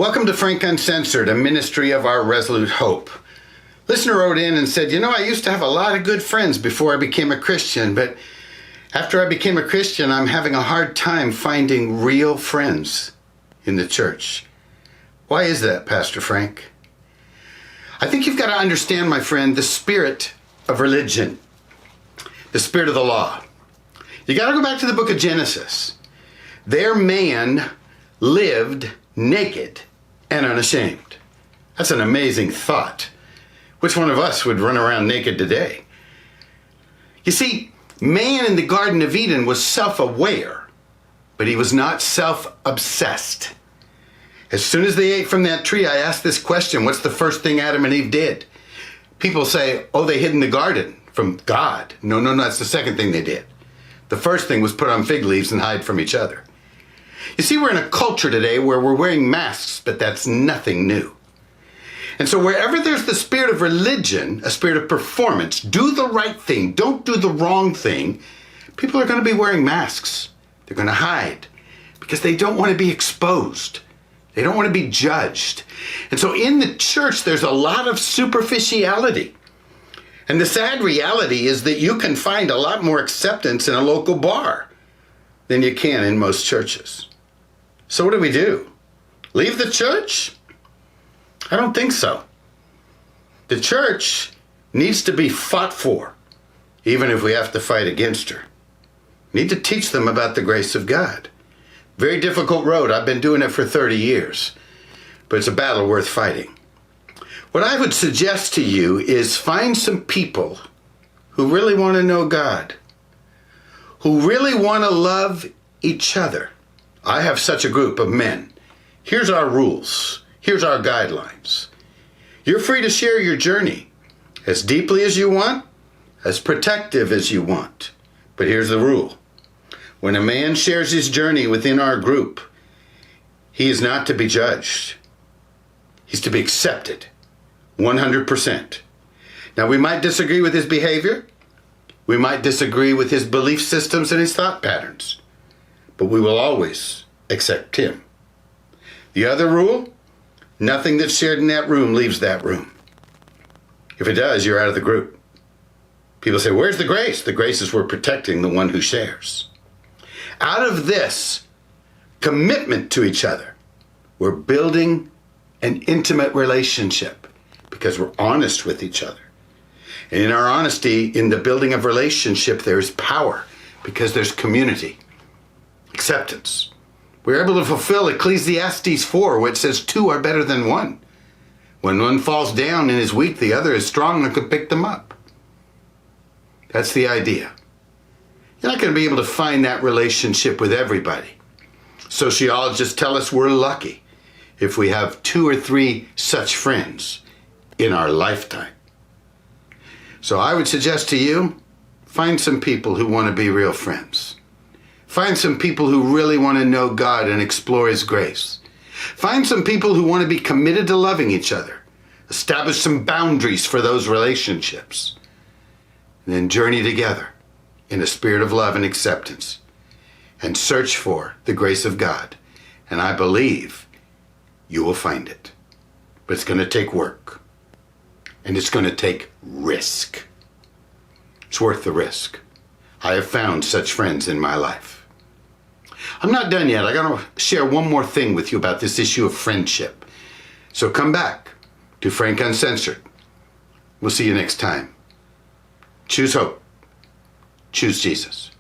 Welcome to Frank Uncensored, a ministry of our resolute hope. Listener wrote in and said, I used to have a lot of good friends before I became a Christian, but after I became a Christian, I'm having a hard time finding real friends in the church. Why is that, Pastor Frank? I think you've got to understand, my friend, the spirit of religion, the spirit of the law. You got to go back to the book of Genesis. There man lived naked and unashamed. That's an amazing thought. Which one of us would run around naked today? You see, man in the Garden of Eden was self-aware, but he was not self-obsessed. As soon as they ate from that tree, I asked this question, what's the first thing Adam and Eve did? People say, they hid in the garden from God. No, that's the second thing they did. The first thing was put on fig leaves and hide from each other. You see, we're in a culture today where we're wearing masks, but that's nothing new. And so wherever there's the spirit of religion, a spirit of performance, do the right thing, don't do the wrong thing, people are going to be wearing masks. They're going to hide because they don't want to be exposed. They don't want to be judged. And so in the church, there's a lot of superficiality. And the sad reality is that you can find a lot more acceptance in a local bar than you can in most churches. So what do? Leave the church? I don't think so. The church needs to be fought for, even if we have to fight against her. We need to teach them about the grace of God. Very difficult road. I've been doing it for 30 years, but it's a battle worth fighting. What I would suggest to you is find some people who really want to know God, who really want to love each other. I have such a group of men. Here's our rules. Here's our guidelines. You're free to share your journey as deeply as you want, as protective as you want. But here's the rule. When a man shares his journey within our group, he is not to be judged. He's to be accepted 100%. Now, we might disagree with his behavior. We might disagree with his belief systems and his thought patterns. But we will always accept him. The other rule, nothing that's shared in that room leaves that room. If it does, you're out of the group. People say, where's the grace? The grace is we're protecting the one who shares. Out of this commitment to each other, we're building an intimate relationship because we're honest with each other. And in our honesty, in the building of relationship, there's power because there's community, acceptance. We're able to fulfill Ecclesiastes 4, which says two are better than one. When one falls down and is weak, the other is strong and can pick them up. That's the idea. You're not going to be able to find that relationship with everybody. Sociologists tell us we're lucky if we have 2 or 3 such friends in our lifetime. So I would suggest to you, find some people who want to be real friends. Find some people who really want to know God and explore His grace. Find some people who want to be committed to loving each other. Establish some boundaries for those relationships. And then journey together in a spirit of love and acceptance. And search for the grace of God. And I believe you will find it. But it's going to take work. And it's going to take risk. It's worth the risk. I have found such friends in my life. I'm not done yet. I got to share one more thing with you about this issue of friendship. So come back to Frank Uncensored. We'll see you next time. Choose hope. Choose Jesus.